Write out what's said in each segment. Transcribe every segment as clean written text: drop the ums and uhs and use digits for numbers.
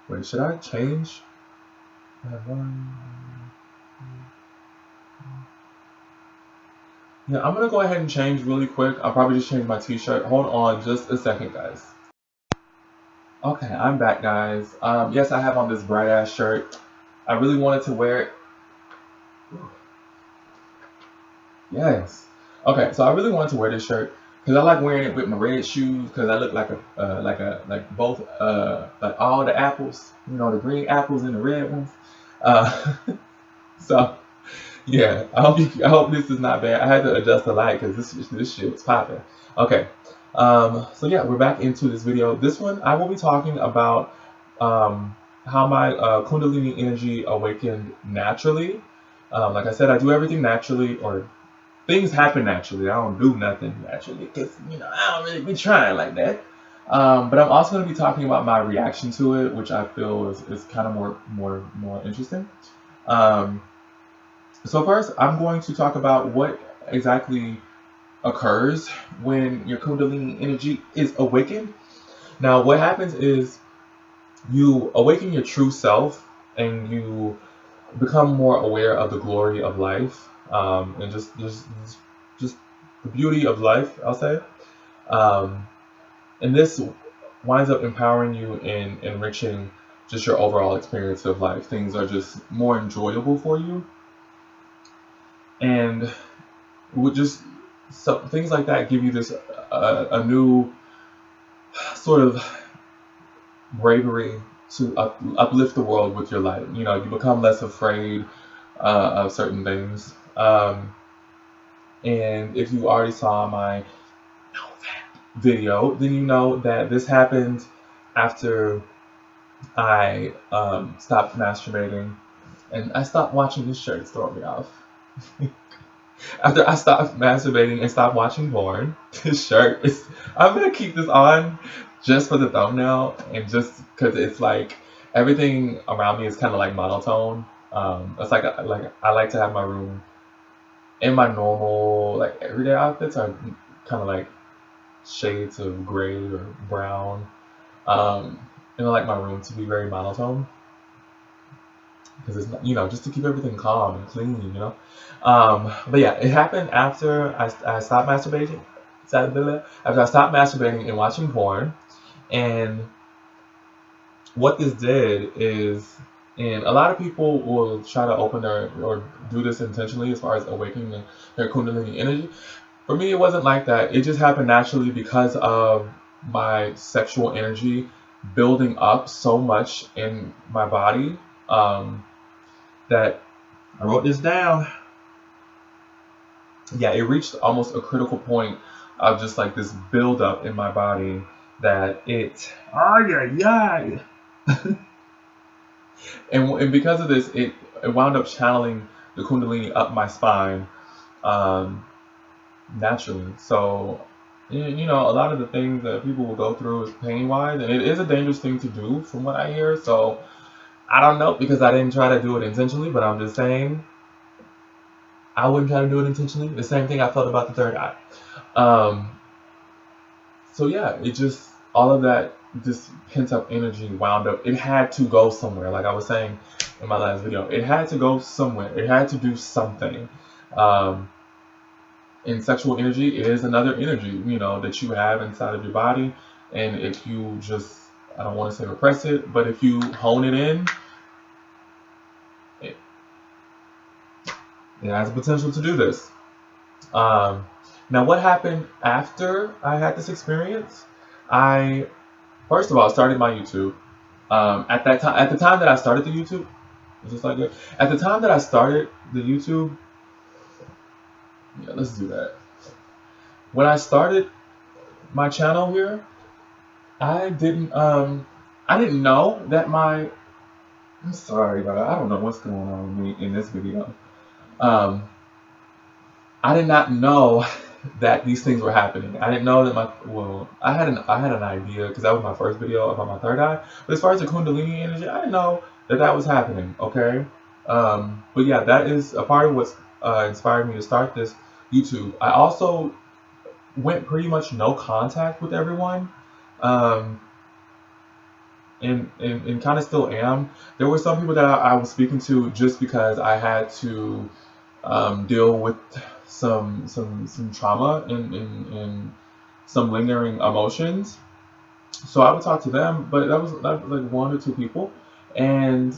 Wait, should I change? I have one. Yeah, I'm gonna go ahead and change really quick. I'll probably just change my t-shirt. Hold on just a second, guys. Okay, I'm back, guys. Yes, I have on this bright ass shirt. I really wanted to wear it. Yes. Okay, so I really wanted to wear this shirt because I like wearing it with my red shoes because I look like like both like all the apples, the green apples and the red ones. Uh, so yeah, I hope this is not bad. I had to adjust the light because this shit was popping. Okay, so yeah, we're back into this video. This one I will be talking about how my Kundalini energy awakened naturally. Like I said, I do everything naturally, or things happen naturally. I don't do nothing naturally because I don't really be trying like that. But I'm also going to be talking about my reaction to it, which I feel is kind of more interesting. Um, so first, I'm going to talk about what exactly occurs when your Kundalini energy is awakened. Now, what happens is you awaken your true self, and you become more aware of the glory of life, and just the beauty of life, I'll say. Um, and this winds up empowering you and enriching just your overall experience of life. Things are just more enjoyable for you, and would just so things like that give you this a new sort of bravery to uplift the world with your light. You become less afraid of certain things. And if you already saw my video, then you know that this happened after I stopped masturbating, and I stopped watching this shirt. It's throwing me off. After I stopped masturbating and stopped watching porn, this shirt is. I'm gonna keep this on just for the thumbnail and just because it's like everything around me is kind of like monotone. It's like I like to have my room in my normal like everyday outfits are kind of like shades of gray or brown. Um, and I like my room to be very monotone because it's just to keep everything calm and clean. But yeah, it happened after I stopped masturbating. After I stopped masturbating and watching porn, and what this did is, and a lot of people will try to open their or do this intentionally as far as awakening their Kundalini energy. For me, it wasn't like that. It just happened naturally because of my sexual energy building up so much in my body, that I wrote this down. Yeah, it reached almost a critical point of just like this buildup in my body that and because of this, it wound up channeling the Kundalini up my spine, um, naturally. So, a lot of the things that people will go through is pain wise, and it is a dangerous thing to do, from what I hear. So, I don't know because I didn't try to do it intentionally, but I'm just saying I wouldn't try to do it intentionally. The same thing I felt about the third eye. Um, so yeah, it just all of that this pent up energy wound up. It had to go somewhere. Like I was saying in my last video, it had to go somewhere. It had to do something. Um, in sexual energy, it is another energy, that you have inside of your body. And if you just, I don't want to say repress it, but if you hone it in, it, it has the potential to do this. Um, Now, what happened after I had this experience? I first of all started my YouTube. At the time that I started the YouTube, is this like good? At the time that I started the YouTube, yeah, let's do that. When I started my channel here, I didn't I didn't know that my I'm sorry, but I don't know what's going on with me in this video. Um, I did not know that these things were happening. I didn't know that I had an idea because that was my first video about my third eye. But as far as the Kundalini energy, I didn't know that was happening. Okay, but yeah, that is a part of what's inspired me to start this YouTube. I also went pretty much no contact with everyone. Um, and kind of still am. There were some people that I was speaking to just because I had to deal with some trauma and some lingering emotions. So I would talk to them, but that was like one or two people, and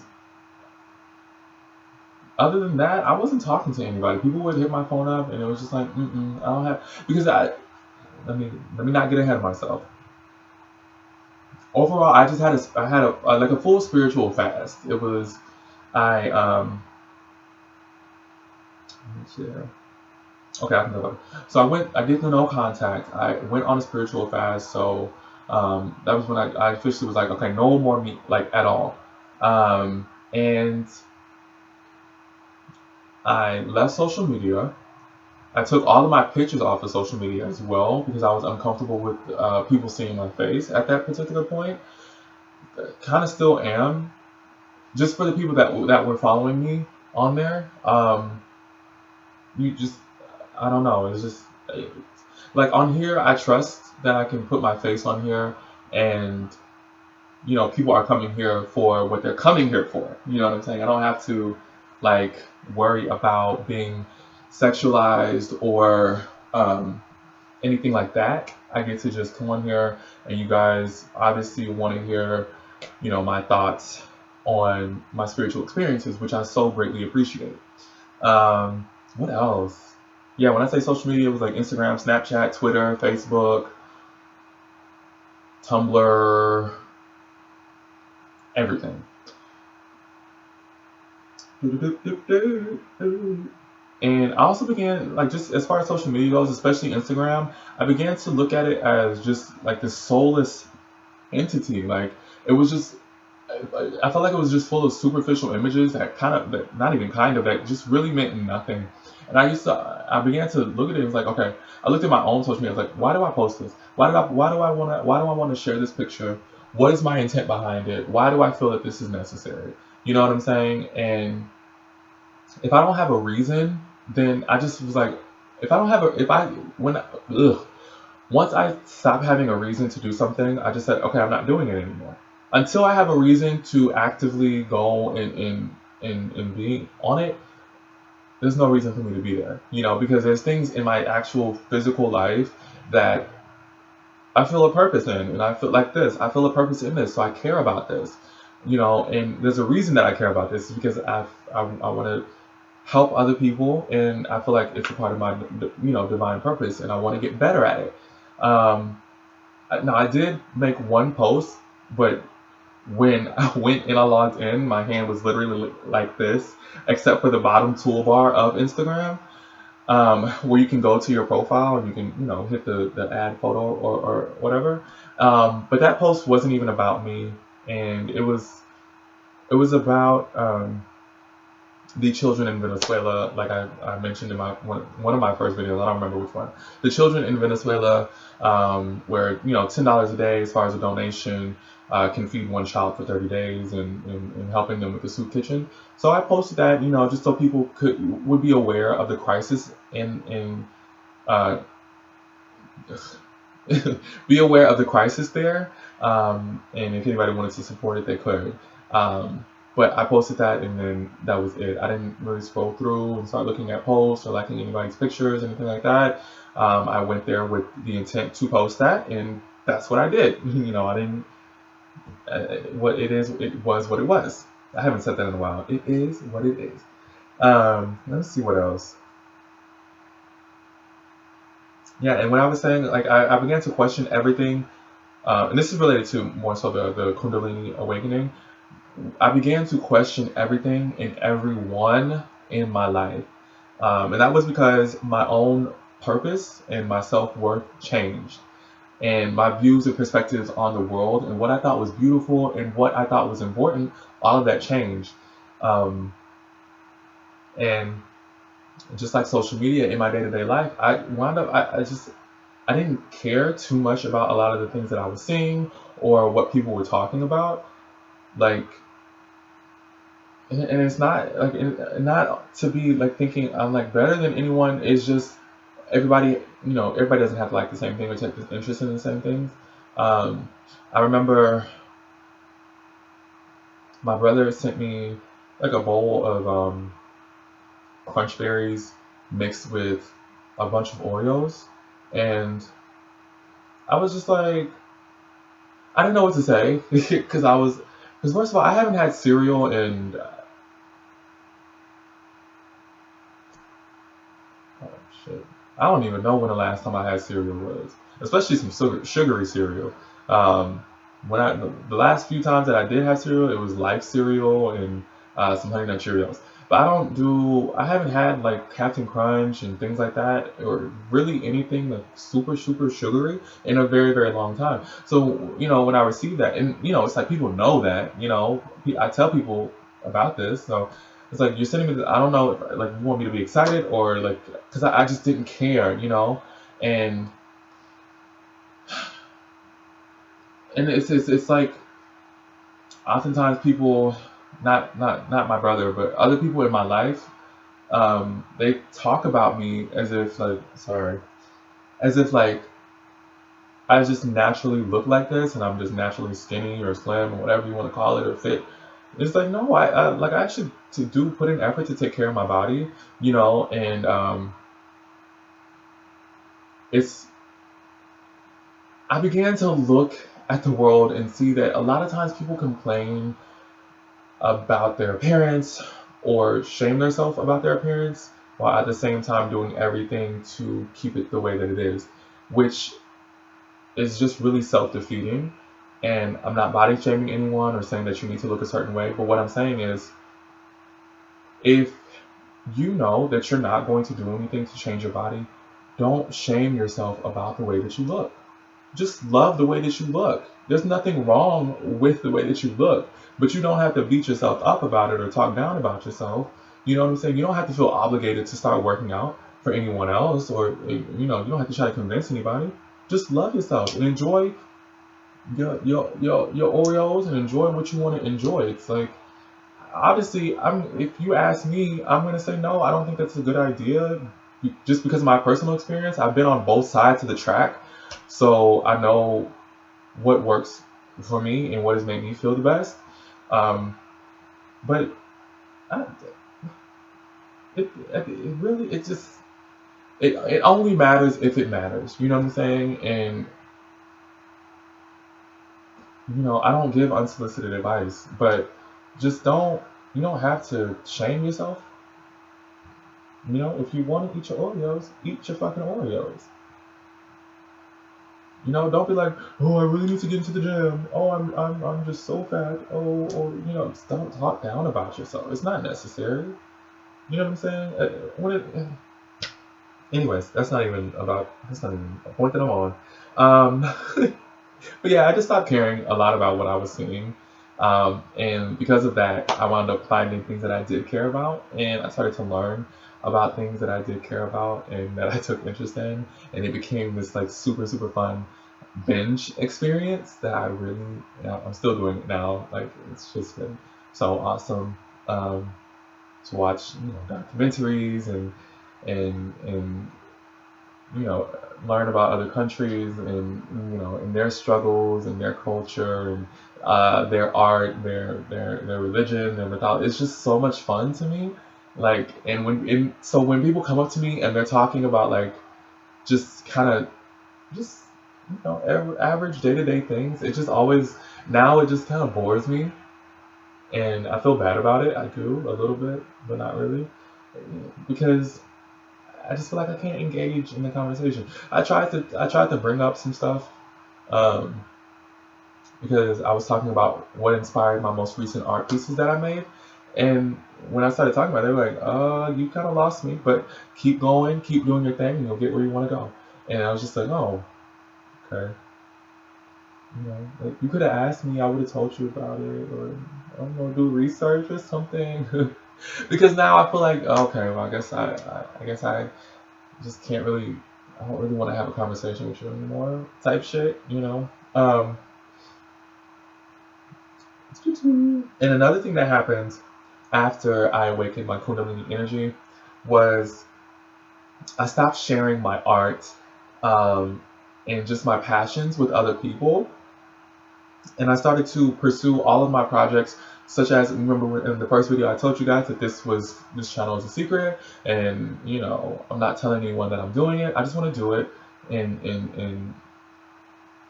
other than that, I wasn't talking to anybody. People would hit my phone up, and it was just like, I don't have because I let me not get ahead of myself. Overall, I had a like a full spiritual fast. It was I let me share. Okay, I can go back. So I did the no contact. I went on a spiritual fast. So that was when I officially was like, okay, no more meat, like at all. And I left social media. I took all of my pictures off of social media as well because I was uncomfortable with people seeing my face at that particular point. Kind of still am, just for the people that were following me on there. You just, I don't know. It's just like on here, I trust that I can put my face on here, and people are coming here for what they're coming here for. You know what I'm saying? I don't have to like worry about being sexualized or anything like that. I get to just come on here, and you guys obviously want to hear, my thoughts on my spiritual experiences, which I so greatly appreciate. What else? Yeah, when I say social media, it was like Instagram, Snapchat, Twitter, Facebook, Tumblr, everything. And I also began, like, just as far as social media goes, especially Instagram, I began to look at it as just like this soulless entity. Like, it was just, I felt like it was just full of superficial images that kind of, that not even kind of, that just really meant nothing. And I began to look at it. It was like, okay, I looked at my own social media. I was like, why do I post this? Why do I want to share this picture? What is my intent behind it? Why do I feel that this is necessary? You know what I'm saying? And if I don't have a reason, then I just was like, if I don't have a, if I, when, ugh, once I stopped having a reason to do something, I just said, okay, I'm not doing it anymore. Until I have a reason to actively go and be on it, there's no reason for me to be there. Because there's things in my actual physical life that I feel a purpose in, and I feel like this. I feel a purpose in this, so I care about this. And there's a reason that I care about this is because I want to help other people, and I feel like it's a part of my divine purpose, and I want to get better at it. Um, Now I did make one post, but when I went and I logged in, my hand was literally like this, except for the bottom toolbar of Instagram, where you can go to your profile and you can hit the add photo or whatever. But that post wasn't even about me, and it was about the children in Venezuela, like I mentioned in one of my first videos. I don't remember which one. The children in Venezuela, where $10 a day as far as a donation can feed one child for 30 days, and helping them with the soup kitchen. So I posted that, just so people would be aware of the crisis, and uh, be aware of the crisis there. And if anybody wanted to support it, they could. But I posted that, and then that was it. I didn't really scroll through and start looking at posts or liking anybody's pictures, anything like that. I went there with the intent to post that, and that's what I did. I didn't. What it is, it was what it was. I haven't said that in a while. It is what it is. Let's see what else. Yeah, and when I was saying, like, I began to question everything, and this is related to more so the Kundalini awakening. I began to question everything and everyone in my life. And that was because my own purpose and my self worth changed. And my views and perspectives on the world and what I thought was beautiful and what I thought was important, all of that changed. Um, and just like social media in my day to day life, I wound up, I didn't care too much about a lot of the things that I was seeing or what people were talking about. Like, and it's not like, not to be like thinking I'm like better than anyone. It's just everybody doesn't have to like the same thing or take interest in the same things. um I remember My brother sent me like a bowl of crunch berries mixed with a bunch of Oreos, and I was just like, I didn't know what to say because first of all, I haven't had cereal in oh shit, I don't even know when the last time I had cereal was, especially some sugary cereal. Um, when the last few times that I did have cereal, it was Life cereal and some Honey Nut Cheerios. But I haven't had like Captain Crunch and things like that, or really anything like super super sugary in a very very long time. So when I receive that, and it's like people know that, I tell people about this, so it's like you're sending me. I don't know if like you want me to be excited or like because I just didn't care, and it's like oftentimes people, not my brother, but other people in my life, they talk about me as if like sorry, as if like I just naturally look like this and I'm just naturally skinny or slim or whatever you want to call it or fit. It's like no, I actually to do put in effort to take care of my body, and it's I began to look at the world and see that a lot of times people complain about their appearance or shame themselves about their appearance while at the same time doing everything to keep it the way that it is, which is just really self defeating. And I'm not body shaming anyone or saying that you need to look a certain way, but what I'm saying is if you know that you're not going to do anything to change your body, don't shame yourself about the way that you look. Just love the way that you look. There's nothing wrong with the way that you look, but you don't have to beat yourself up about it or talk down about yourself. You know what I'm saying? You don't have to feel obligated to start working out for anyone else, or you don't have to try to convince anybody. Just love yourself and enjoy your Oreos and enjoy what you want to enjoy. It's like obviously, if you ask me, I'm gonna say no. I don't think that's a good idea, just because of my personal experience. I've been on both sides of the track, so I know what works for me and what has made me feel the best. Um, but I, it really it only matters if it matters. You know what I'm saying? And I don't give unsolicited advice, but just don't. You don't have to shame yourself. If you want to eat your Oreos, eat your fucking Oreos. Don't be like, oh, I really need to get into the gym. Oh, I'm just so fat. Oh, or just don't talk down about yourself. It's not necessary. You know what I'm saying? Anyways, that's not even a point that I'm on. Um, But yeah, I just stopped caring a lot about what I was seeing. And because of that, I wound up finding things that I did care about. And I started to learn about things that I did care about and that I took interest in. And it became this like super, super fun binge experience that I'm still doing it now. Like it's just been so awesome to watch, documentaries and you know, learn about other countries and and their struggles and their culture and their art, their religion, their mythology. It's just so much fun to me. Like, so when people come up to me and they're talking about like just kind of just average day to day things, it just always now it just kind of bores me, and I feel bad about it. I do a little bit, but not really, because I just feel like I can't engage in the conversation. I tried to bring up some stuff um, because I was talking about what inspired my most recent art pieces that I made, and when I started talking about it, they were like, you kind of lost me, but keep going, keep doing your thing, and you'll get where you want to go." And I was just like, "Oh, okay." Like you could have asked me, I would have told you about it, or I don't know, do research or something. Because now I feel like, okay, well, I guess I just can't really, I don't really want to have a conversation with you anymore type shit. And another thing that happened after I awakened my Kundalini energy was I stopped sharing my art um, and just my passions with other people. And I started to pursue all of my projects such as, remember in the first video I told you guys that this channel is a secret, and I'm not telling anyone that I'm doing it. I just want to do it, and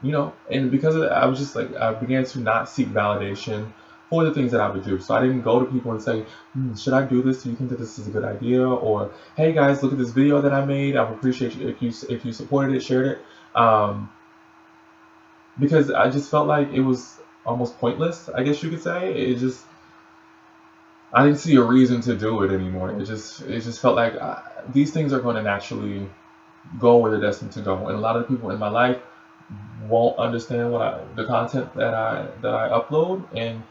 and because of that, I was just like, I began to not seek validation for the things that I would do. So I didn't go to people and say, should I do this? Do you think that this is a good idea? Or, hey guys, look at this video that I made. I would appreciate you if you supported it, shared it. Because I just felt like it was almost pointless, I guess you could say. I didn't see a reason to do it anymore. It just felt like these things are going to naturally go where they're destined to go. And a lot of the people in my life won't understand the content that I upload, and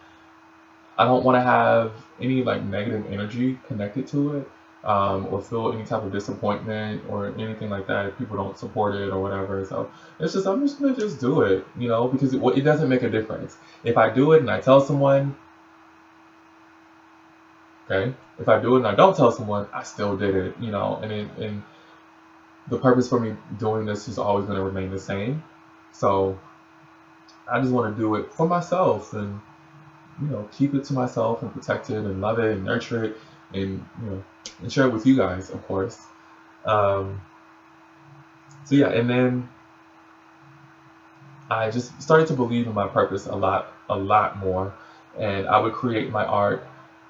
I don't want to have any like negative energy connected to it, or feel any type of disappointment or anything like that if people don't support it or whatever. So I'm just gonna just do it, because it doesn't make a difference if I do it and I tell someone. Okay, if I do it and I don't tell someone, I still did it, and the purpose for me doing this is always going to remain the same. So I just want to do it for myself, and keep it to myself and protect it and love it and nurture it, and and share it with you guys, of course. So yeah, and then I just started to believe in my purpose a lot more, and I would create my art,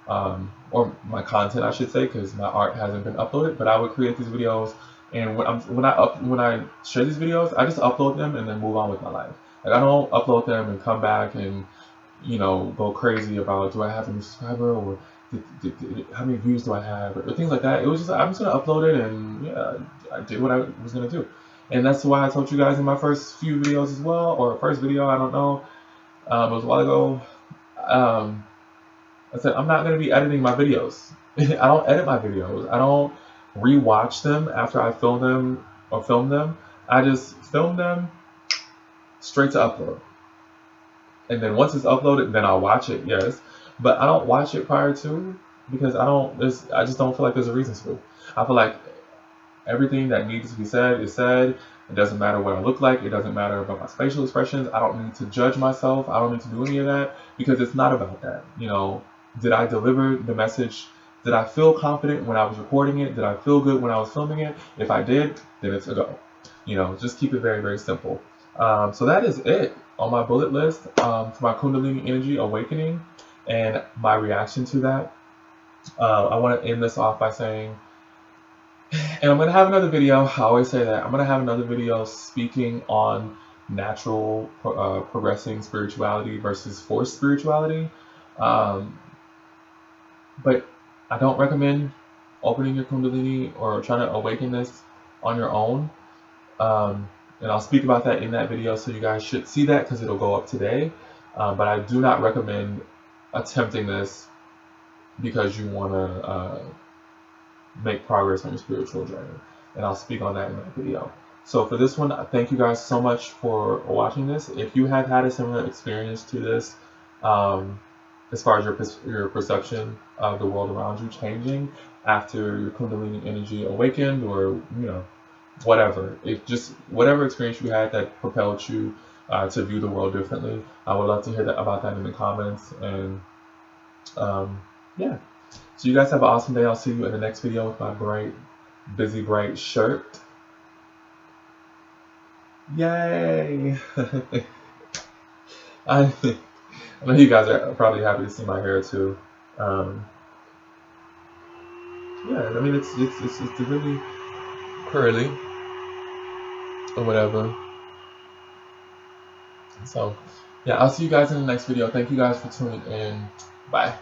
or my content, I should say, because my art hasn't been uploaded. But I would create these videos, and when I share these videos, I just upload them and then move on with my life. Like, I don't upload them and come back and go crazy about, do I have a new subscriber, or how many views do I have, or things like that. It was just, I'm just gonna upload it, and yeah, I did what I was gonna do. And that's why I told you guys in my first few videos as well, or first video, I don't know, it was a while ago. I said I'm not going to be editing my videos. I don't edit my videos. I don't rewatch them after I film them or film them. I just film them straight to upload. And then once it's uploaded, then I'll watch it, yes. But I don't watch it prior to, because I just don't feel like there's a reason to. I feel like everything that needs to be said is said. It doesn't matter what I look like. It doesn't matter about my facial expressions. I don't need to judge myself. I don't need to do any of that, because it's not about that. Did I deliver the message? Did I feel confident when I was recording it? Did I feel good when I was filming it? If I did, then it's a go. Just keep it very, very simple. So that is it on my bullet list, for my Kundalini energy awakening and my reaction to that. I want to end this off by saying, and I'm going to have another video, I always say that, I'm going to have another video speaking on natural progressing spirituality versus forced spirituality. But I don't recommend opening your Kundalini or trying to awaken this on your own. And I'll speak about that in that video, so you guys should see that because it'll go up today. But I do not recommend attempting this because you want to make progress on your spiritual journey. And I'll speak on that in that video. So for this one, thank you guys so much for watching this. If you have had a similar experience to this, as far as your perception of the world around you changing after your Kundalini energy awakened, or whatever, whatever experience you had that propelled you to view the world differently, I would love to hear about that in the comments. And yeah, so you guys have an awesome day. I'll see you in the next video with my bright, busy, bright shirt. Yay! I know you guys are probably happy to see my hair too. Yeah, I mean it's really curly or whatever. So yeah, I'll see you guys in the next video. Thank you guys for tuning in. Bye.